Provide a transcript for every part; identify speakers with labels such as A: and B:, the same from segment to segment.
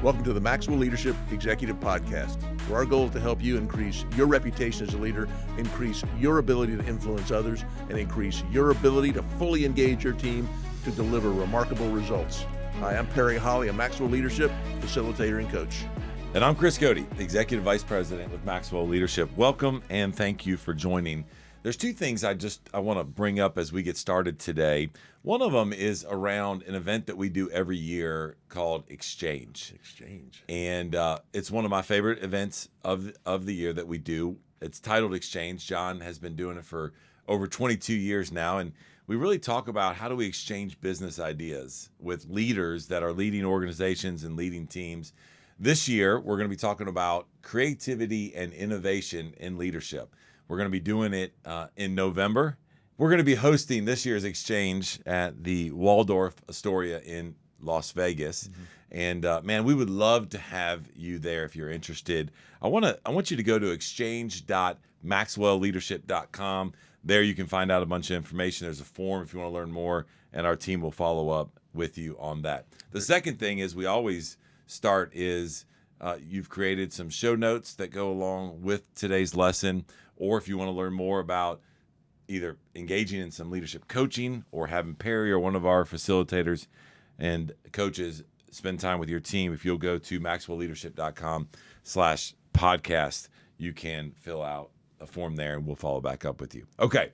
A: Welcome to the Maxwell Leadership Executive Podcast, where our goal is to help you increase your reputation as a leader, increase your ability to influence others, and increase your ability to fully engage your team to deliver remarkable results. Hi, I'm Perry Holly, a Maxwell Leadership facilitator and coach.
B: And I'm Chris Cody, Executive Vice President with Maxwell Leadership. Welcome and thank you for joining. There's two things I want to bring up as we get started today. One of them is around an event that we do every year called Exchange. And it's one of my favorite events of the year that we do. It's titled Exchange. John has been doing it for over 22 years now. And we really talk about how do we exchange business ideas with leaders that are leading organizations and leading teams. This year, we're going to be talking about creativity and innovation in leadership. We're going to be doing it in November. We're going to be hosting this year's exchange at the Waldorf Astoria in Las Vegas. And man, we would love to have you there if you're interested. I want you to go to exchange.maxwellleadership.com. There you can find out a bunch of information. There's a form if you want to learn more, and our team will follow up with you on that. The second thing is we always start is you've created some show notes that go along with today's lesson, or if you want to learn more about either engaging in some leadership coaching or having Perry or one of our facilitators and coaches spend time with your team, if you'll go to maxwellleadership.com/podcast, you can fill out a form there and we'll follow back up with you. Okay.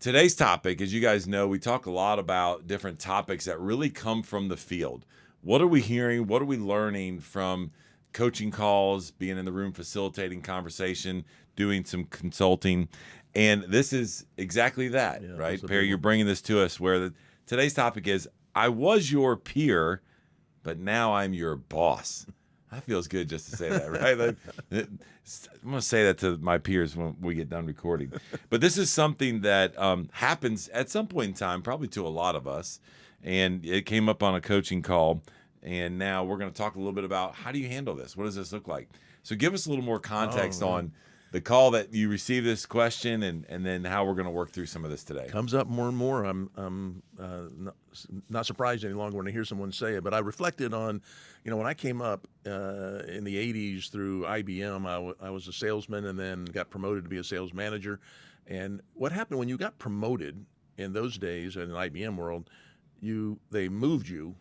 B: Today's topic, as you guys know, we talk a lot about different topics that really come from the field. What are we hearing? What are we learning from coaching calls, being in the room, facilitating conversation, doing some consulting? And this is exactly that, right? Perry, you're bringing this to us where today's topic is, I was your peer, but now I'm your boss. That feels good just to say that, right? I'm going to say that to my peers when we get done recording. But this is something that happens at some point in time, probably to a lot of us. And it came up on a coaching call. And now we're going to talk a little bit about how do you handle this? What does this look like? So give us a little more context on the call that you received this question and then how we're going to work through some of this today.
A: Comes up more and more. I'm not surprised any longer when I hear someone say it, but I reflected on, when I came up in the 80s through IBM, I was a salesman and then got promoted to be a sales manager. And what happened when you got promoted in those days in the IBM world, they moved you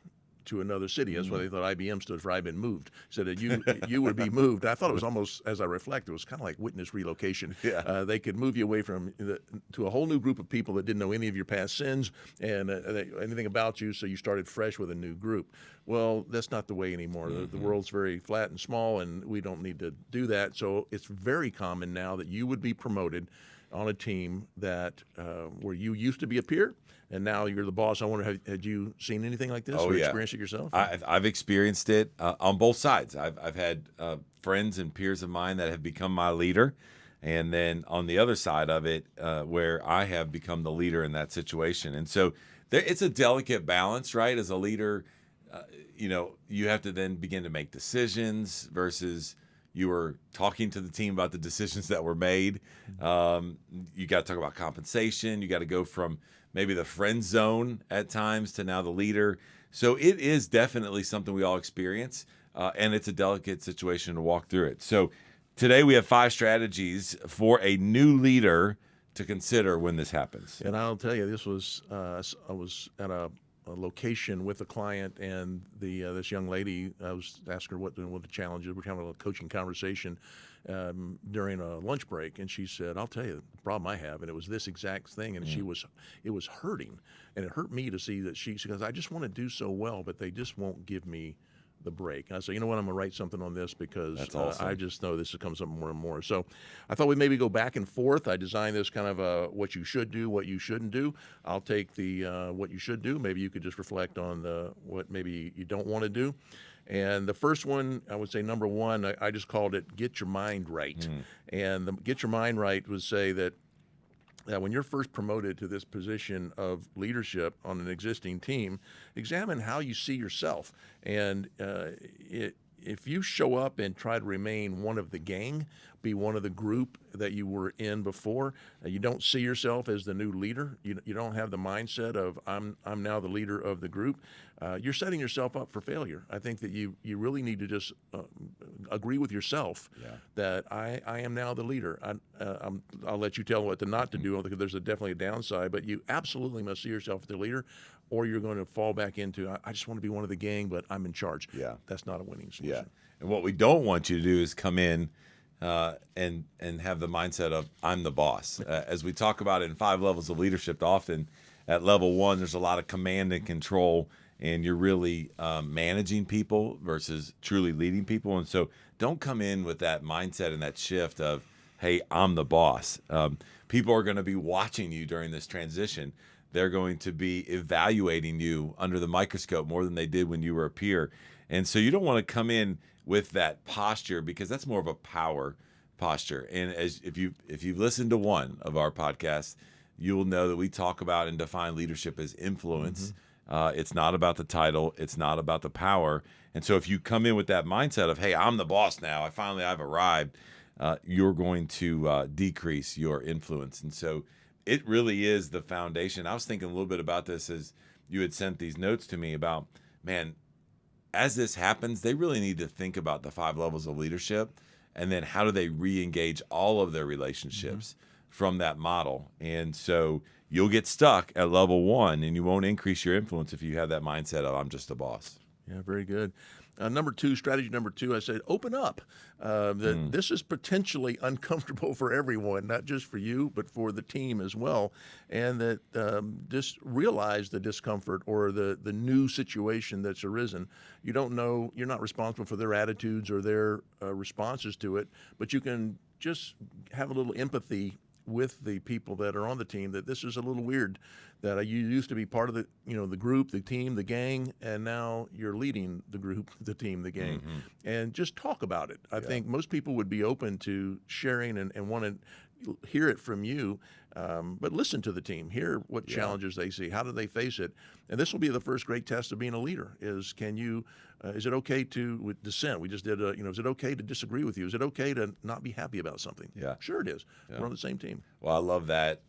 A: to another city. That's why they thought IBM stood for I've been moved. So that you would be moved. I thought it was almost, as I reflect, it was kind of like witness relocation.
B: Yeah.
A: They could move you away to a whole new group of people that didn't know any of your past sins and anything about you, so you started fresh with a new group. Well, that's not the way anymore. The world's very flat and small, and we don't need to do that. So it's very common now that you would be promoted on a team that where you used to be a peer, and now you're the boss. I wonder, had you seen anything like this or experienced it yourself?
B: I've experienced it on both sides. I've had friends and peers of mine that have become my leader, and then on the other side of it, where I have become the leader in that situation. And so it's a delicate balance, right? As a leader, you have to then begin to make decisions versus you were talking to the team about the decisions that were made. You got to talk about compensation. You got to go from maybe the friend zone at times to now the leader. So it is definitely something we all experience, and it's a delicate situation to walk through it. So today we have 5 strategies for a new leader to consider when this happens.
A: And I'll tell you, this was I was at a location with a client, and this young lady, I was asking her what the challenge is. We're having a coaching conversation during a lunch break, and she said, I'll tell you the problem I have, and it was this exact thing, and it was hurting, and it hurt me to see that she goes, I just want to do so well, but they just won't give me the break. And I said, you know what, I'm going to write something on this because
B: awesome.
A: I just know this comes up more and more. So I thought we'd maybe go back and forth. I designed this kind of what you should do, what you shouldn't do. I'll take the what you should do. Maybe you could just reflect on what maybe you don't want to do. And the first one, I would say number one, I just called it get your mind right. And the get your mind right would say that when you're first promoted to this position of leadership on an existing team, examine how you see yourself. And if you show up and try to remain one of the gang, be one of the group that you were in before. You don't see yourself as the new leader. You don't have the mindset of I'm now the leader of the group. You're setting yourself up for failure. I think that you really need to just agree with yourself that I am now the leader. I'll let you tell what not to do because there's definitely a downside, but you absolutely must see yourself as the leader, or you're going to fall back into I just want to be one of the gang, but I'm in charge.
B: Yeah.
A: That's not a winning solution.
B: And what we don't want you to do is come in and have the mindset of I'm the boss. As we talk about it in 5 levels of leadership, often at level 1, there's a lot of command and control, and you're really managing people versus truly leading people. And so don't come in with that mindset and that shift of, hey, I'm the boss. People are going to be watching you during this transition. They're going to be evaluating you under the microscope more than they did when you were a peer. And so you don't want to come in with that posture, because that's more of a power posture. And if you've listened to one of our podcasts, you will know that we talk about and define leadership as influence. It's not about the title. It's not about the power. And so if you come in with that mindset of, hey, I'm the boss now, I've arrived, you're going to decrease your influence. And so it really is the foundation. I was thinking a little bit about this as you had sent these notes to me about, man, as this happens, they really need to think about the 5 levels of leadership, and then how do they re-engage all of their relationships from that model. And so you'll get stuck at level 1, and you won't increase your influence if you have that mindset of I'm just a boss.
A: Yeah, very good. Strategy number 2, I said, open up. This is potentially uncomfortable for everyone, not just for you, but for the team as well. And that just realize the discomfort or the new situation that's arisen. You don't know, you're not responsible for their attitudes or their responses to it, but you can just have a little empathy with the people that are on the team, that this is a little weird, that you used to be part of the group, the team, the gang, and now you're leading the group, the team, the gang, and just talk about it. I think most people would be open to sharing and want to hear it from you, but listen to the team, hear what challenges they see, how do they face it, and this will be the first great test of being a leader. Is it okay with dissent? We just did is it okay to disagree with you? Is it okay to not be happy about something?
B: Yeah,
A: sure it is. We're on the same team.
B: Well, I love that.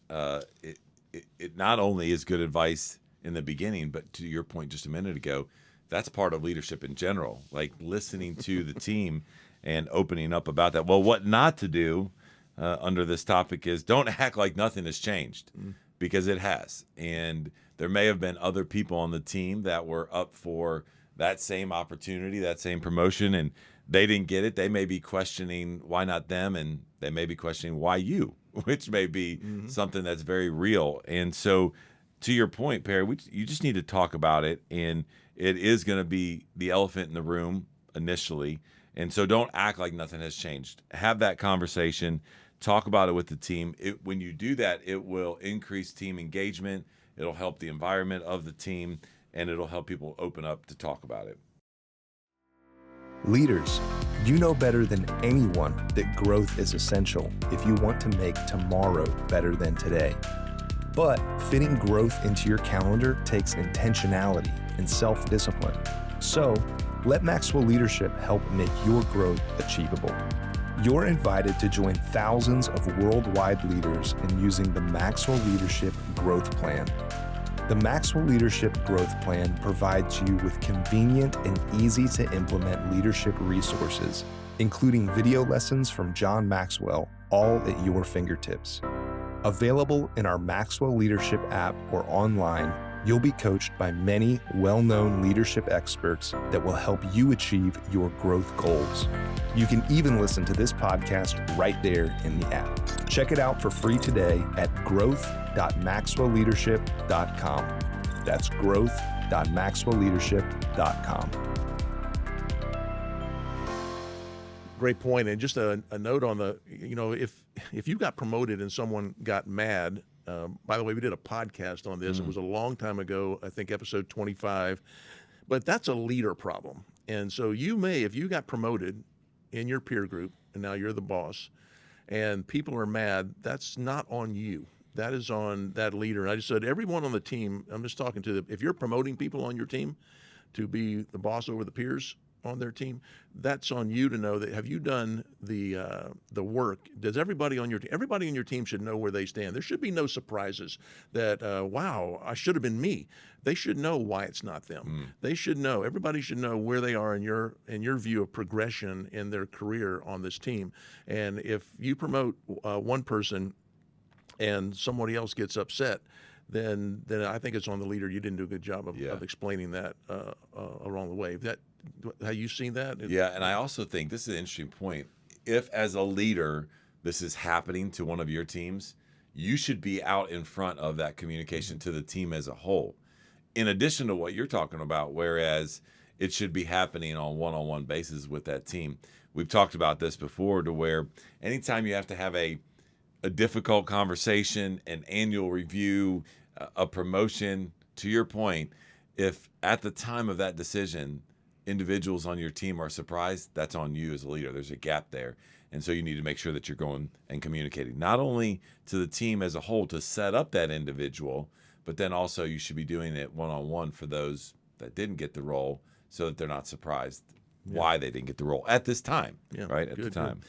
B: It not only is good advice in the beginning, but to your point just a minute ago, that's part of leadership in general, like listening to the team and opening up about that. Well, what not to do under this topic is don't act like nothing has changed, because it has. And there may have been other people on the team that were up for that same opportunity, that same promotion, and they didn't get it. They may be questioning why not them, and they may be questioning why you, which may be something that's very real. And so to your point, Perry, you just need to talk about it, and it is going to be the elephant in the room initially. And so don't act like nothing has changed. Have that conversation. Talk about it with the team. When you do that, it will increase team engagement. It'll help the environment of the team, and it'll help people open up to talk about it.
C: Leaders, you know better than anyone that growth is essential if you want to make tomorrow better than today. But fitting growth into your calendar takes intentionality and self-discipline. So let Maxwell Leadership help make your growth achievable. You're invited to join thousands of worldwide leaders in using the Maxwell Leadership Growth Plan. The Maxwell Leadership Growth Plan provides you with convenient and easy to implement leadership resources, including video lessons from John Maxwell, all at your fingertips. Available in our Maxwell Leadership app or online, you'll be coached by many well-known leadership experts that will help you achieve your growth goals. You can even listen to this podcast right there in the app. Check it out for free today at growth.maxwellleadership.com. That's growth.maxwellleadership.com.
A: Great point. And just a note on if you got promoted and someone got mad, by the way, we did a podcast on this. It was a long time ago, I think episode 25, but that's a leader problem. And so if you got promoted in your peer group and now you're the boss and people are mad, that's not on you. That is on that leader. I just said everyone on the team, I'm just talking to if you're promoting people on your team to be the boss over the peers, on their team, that's on you to know that. Have you done the work? Does everybody on your team should know where they stand? There should be no surprises that wow, I should have been me. They should know why it's not them. They should know. Everybody should know where they are in your view of progression in their career on this team. And if you promote one person and somebody else gets upset, then I think it's on the leader. You didn't do a good job of explaining that along the way. Have you seen that?
B: Yeah, and I also think this is an interesting point. If as a leader this is happening to one of your teams, you should be out in front of that communication to the team as a whole, in addition to what you're talking about, whereas it should be happening on one-on-one basis with that team. We've talked about this before, to where anytime you have to have a difficult conversation, an annual review, a promotion, to your point, if at the time of that decision, individuals on your team are surprised, that's on you as a leader. There's a gap there. And so you need to make sure that you're going and communicating, not only to the team as a whole to set up that individual, but then also you should be doing it one-on-one for those that didn't get the role, so that they're not surprised why they didn't get the role at this time, right? At the time.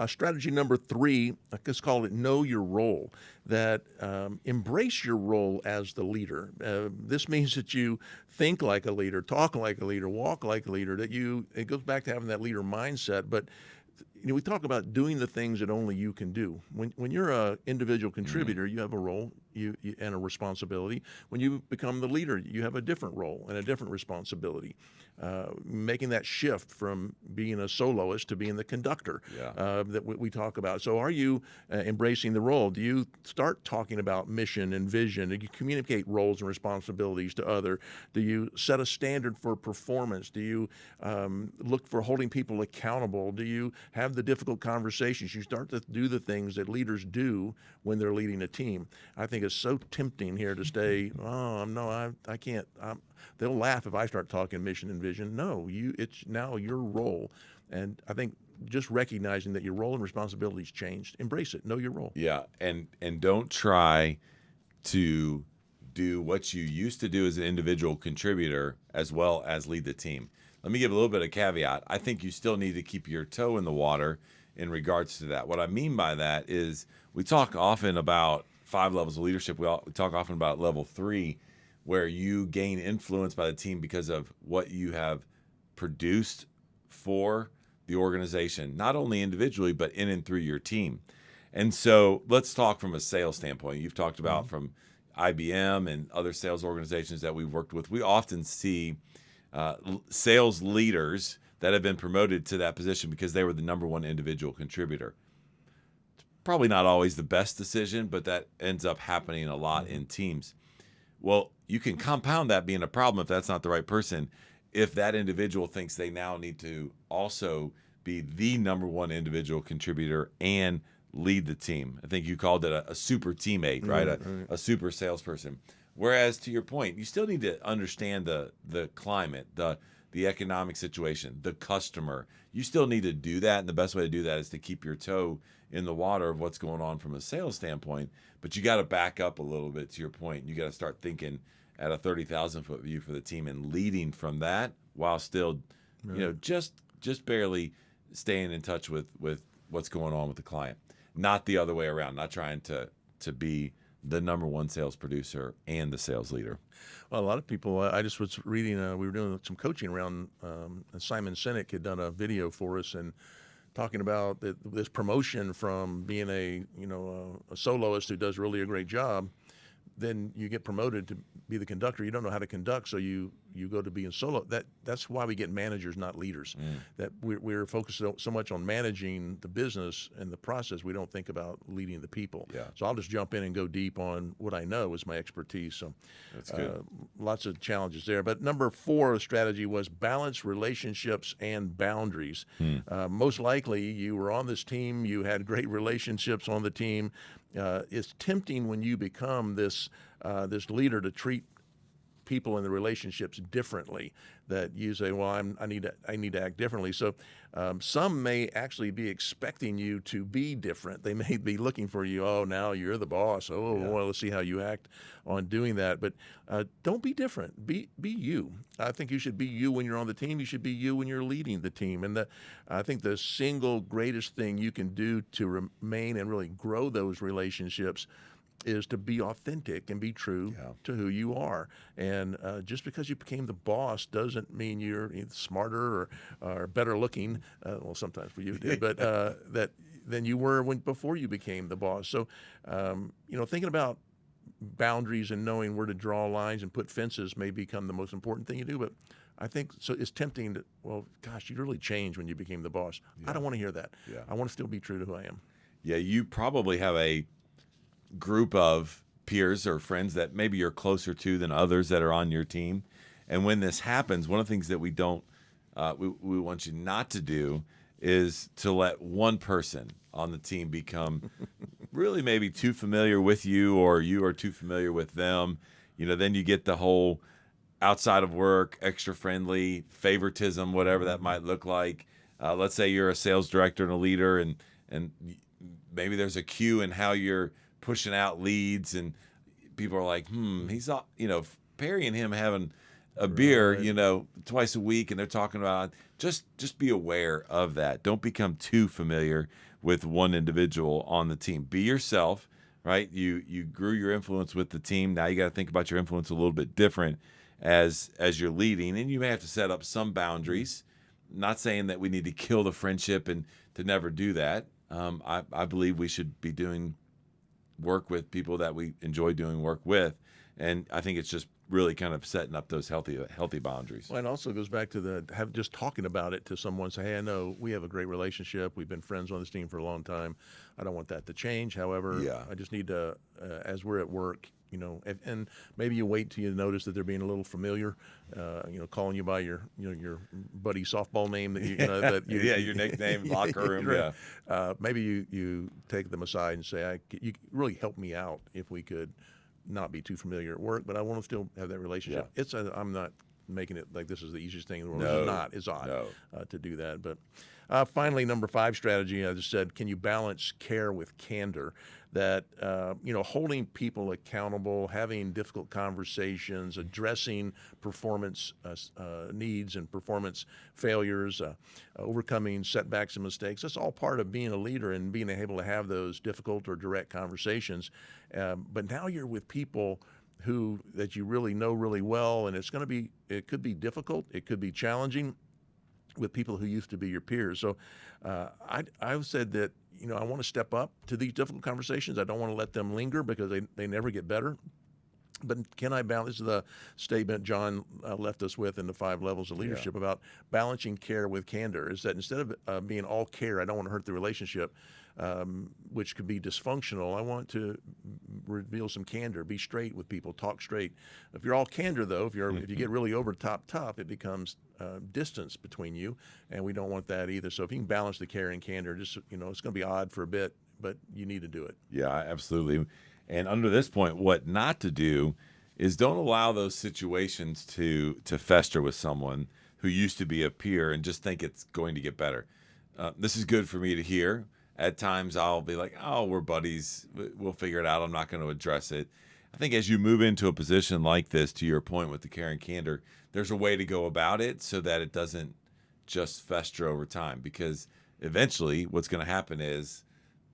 A: Strategy number 3, I just call it know your role, that embrace your role as the leader. This means that you think like a leader, talk like a leader, walk like a leader, it goes back to having that leader mindset. But we talk about doing the things that only you can do. When you're an individual contributor, you have a role and a responsibility. When you become the leader, you have a different role and a different responsibility. Making that shift from being a soloist to being the conductor that we talk about. So are you embracing the role? Do you start talking about mission and vision? Do you communicate roles and responsibilities to others? Do you set a standard for performance? Do you look for holding people accountable? Do you have the difficult conversations? You start to do the things that leaders do when they're leading a team. I think it's so tempting here to stay, I can't. They'll laugh if I start talking mission and vision. No, it's now your role. And I think just recognizing that your role and responsibilities changed, embrace it, know your role.
B: Yeah, and don't try to do what you used to do as an individual contributor as well as lead the team. Let me give a little bit of caveat. I think you still need to keep your toe in the water in regards to that. What I mean by that is we talk often about 5 levels of leadership. We talk often about level 3, where you gain influence by the team because of what you have produced for the organization, not only individually, but in and through your team. And so let's talk from a sales standpoint. You've talked about from IBM and other sales organizations that we've worked with. We often see sales leaders that have been promoted to that position because they were the number one individual contributor. It's probably not always the best decision, but that ends up happening a lot in teams. Well, you can compound that being a problem if that's not the right person, if that individual thinks they now need to also be the number one individual contributor and lead the team. I think you called it a super teammate, right? A super salesperson. Whereas, to your point, you still need to understand the climate, the economic situation, the customer. You still need to do that, and the best way to do that is to keep your toe in the water of what's going on from a sales standpoint. But you got to back up a little bit, to your point. You got to start thinking at a 30,000-foot view for the team and leading from that, while still, just barely staying in touch with what's going on with the client. Not the other way around. Not trying to be the number one sales producer and the sales leader.
A: Well, a lot of people, I just was reading, we were doing some coaching around, Simon Sinek had done a video for us and talking about this promotion from being a soloist who does really a great job. Then you get promoted to be the conductor. You don't know how to conduct, so you go to being solo. That's why we get managers, not leaders. That we're focused so much on managing the business and the process, we don't think about leading the people.
B: Yeah.
A: So I'll just jump in and go deep on what I know is my expertise. So
B: that's good.
A: Lots of challenges there. But number 4 strategy was balance relationships and boundaries. Most likely you were on this team, you had great relationships on the team. It's tempting when you become this leader to treat people in the relationships differently, that you say, well, I need to act differently. So some may actually be expecting you to be different. They may be looking for you. Oh, now you're the boss. Oh, well, let's see how you act on doing that. But don't be different. Be you. I think you should be you when you're on the team. You should be you when you're leading the team. And I think the single greatest thing you can do to remain and really grow those relationships is to be authentic and be true to who you are. And just because you became the boss doesn't mean you're smarter or better looking. Well, sometimes for you did, but than you were before you became the boss. So, thinking about boundaries and knowing where to draw lines and put fences may become the most important thing you do. But I think so. It's tempting to, well, gosh, you really changed when you became the boss. I don't want to hear that. I want to still be true to who I am. Yeah,
B: you probably have a group of peers or friends that maybe you're closer to than others that are on your team. And when this happens, one of the things that we want you not to do is to let one person on the team become really maybe too familiar with you, or you are too familiar with them. Then you get the whole outside of work, extra friendly, favoritism, whatever that might look like. Let's say you're a sales director and a leader, and maybe there's a cue in how you're pushing out leads, and people are like, he's, Perry and him having a beer, twice a week, and they're talking about, just be aware of that. Don't become too familiar with one individual on the team. Be yourself, right? You grew your influence with the team. Now you got to think about your influence a little bit different as you're leading, and you may have to set up some boundaries. Not saying that we need to kill the friendship and to never do that. I believe we should be doing work with people that we enjoy doing work with, and I think it's just really kind of setting up those healthy boundaries.
A: Well, it also goes back to just talking about it to someone. Say, hey, I know we have a great relationship. We've been friends on this team for a long time. I don't want that to change. However, I just need to, as we're at work, and maybe you wait till you notice that they're being a little familiar, calling you by your buddy softball name that
B: your nickname, locker room.
A: Maybe you take them aside and say, you really help me out if we could not be too familiar at work, but I want to still have that relationship. I'm not making it like this is the easiest thing in the world.
B: No,
A: it's not. It's odd to do that. But finally, number 5 strategy, I just said, can you balance care with candor? That, holding people accountable, having difficult conversations, addressing performance needs and performance failures, overcoming setbacks and mistakes. That's all part of being a leader and being able to have those difficult or direct conversations. But now you're with people that you really know really well, and it could be difficult, it could be challenging with people who used to be your peers. So I've said that, I want to step up to these difficult conversations. I don't want to let them linger because they never get better. But can I balance? This is the statement John left us with in the 5 levels of leadership about balancing care with candor, is that instead of being all care, I don't want to hurt the relationship, which could be dysfunctional. I want to reveal some candor, be straight with people, talk straight. If you're all candor, though, if you get really over top tough, it becomes distance between you, and we don't want that either. So if you can balance the care and candor, just it's going to be odd for a bit, but you need to do it.
B: Yeah, absolutely. And under this point, what not to do is don't allow those situations to fester with someone who used to be a peer and just think it's going to get better. This is good for me to hear. At times I'll be like, oh, we're buddies. We'll figure it out. I'm not going to address it. I think as you move into a position like this, to your point with the care and candor, there's a way to go about it so that it doesn't just fester over time, because eventually what's going to happen is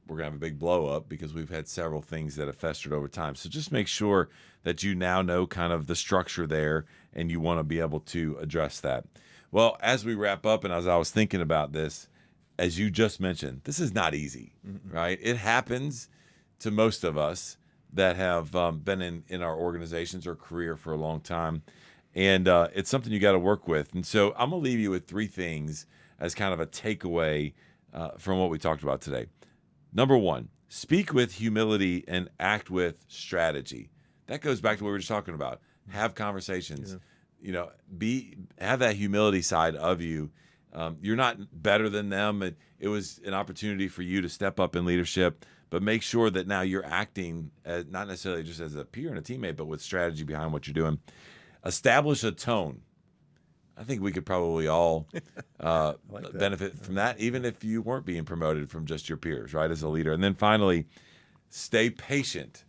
B: we're going to have a big blow up because we've had several things that have festered over time. So just make sure that you now know kind of the structure there and you want to be able to address that. Well, as we wrap up, and as I was thinking about this, as you just mentioned, this is not easy, right? It happens to most of us that have been in our organizations or career for a long time. And it's something you got to work with. And so I'm going to leave you with 3 things as kind of a takeaway from what we talked about today. Number 1, speak with humility and act with strategy. That goes back to what we were just talking about. Have conversations. Yeah. Have that humility side of you. You're not better than them. It was an opportunity for you to step up in leadership, but make sure that now you're acting not necessarily just as a peer and a teammate, but with strategy behind what you're doing. Establish a tone. I think we could probably all
A: like
B: benefit from that, even if you weren't being promoted from just your peers, right, as a leader. And then finally, stay patient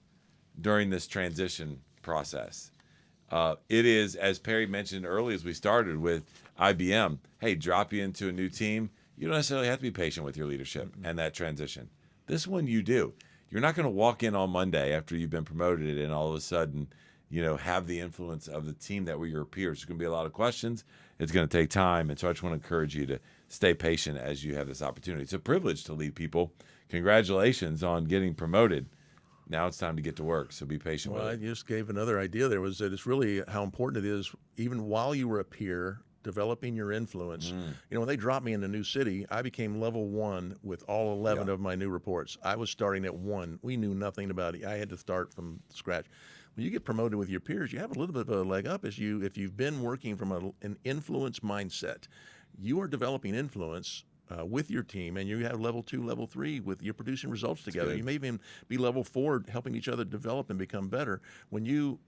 B: during this transition process. It is, as Perry mentioned early as we started with IBM, hey, drop you into a new team. You don't necessarily have to be patient with your leadership and that transition. This one you do. You're not going to walk in on Monday after you've been promoted and all of a sudden, have the influence of the team that were your peers. There's going to be a lot of questions. It's going to take time. And so I just want to encourage you to stay patient as you have this opportunity. It's a privilege to lead people. Congratulations on getting promoted. Now it's time to get to work, so be patient
A: Well,
B: with
A: I
B: it.
A: just gave another idea there, was that it's really how important it is, even while you were a peer, developing your influence. When they dropped me in a new city, I became level 1 with all 11 of my new reports. I was starting at 1. We knew nothing about it. I had to start from scratch. When you get promoted with your peers, you have a little bit of a leg up if you've been working from an influence mindset. You are developing influence with your team, and you have level 2, level 3 with you're producing results together.
B: good.
A: You may even be level 4, helping each other develop and become better. When you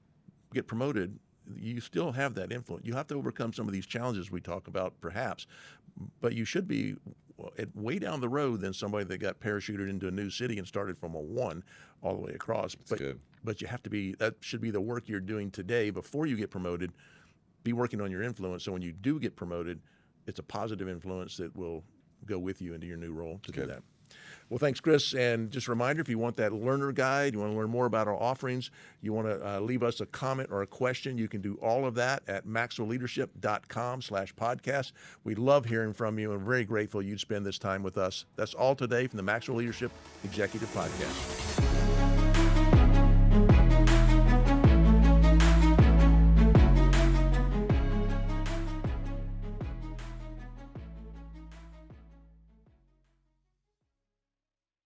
A: get promoted, you still have that influence. You have to overcome some of these challenges we talk about, perhaps, but you should be way down the road than somebody that got parachuted into a new city and started from a 1 all the way across. But you have to be, that should be the work you're doing today before you get promoted. Be working on your influence, so when you do get promoted, it's a positive influence that will go with you into your new role to do that. Well, thanks, Chris. And just a reminder, if you want that learner guide, you want to learn more about our offerings, you want to leave us a comment or a question, you can do all of that at maxwellleadership.com/podcast. We love hearing from you and we're very grateful you'd spend this time with us. That's all today from the Maxwell Leadership Executive Podcast.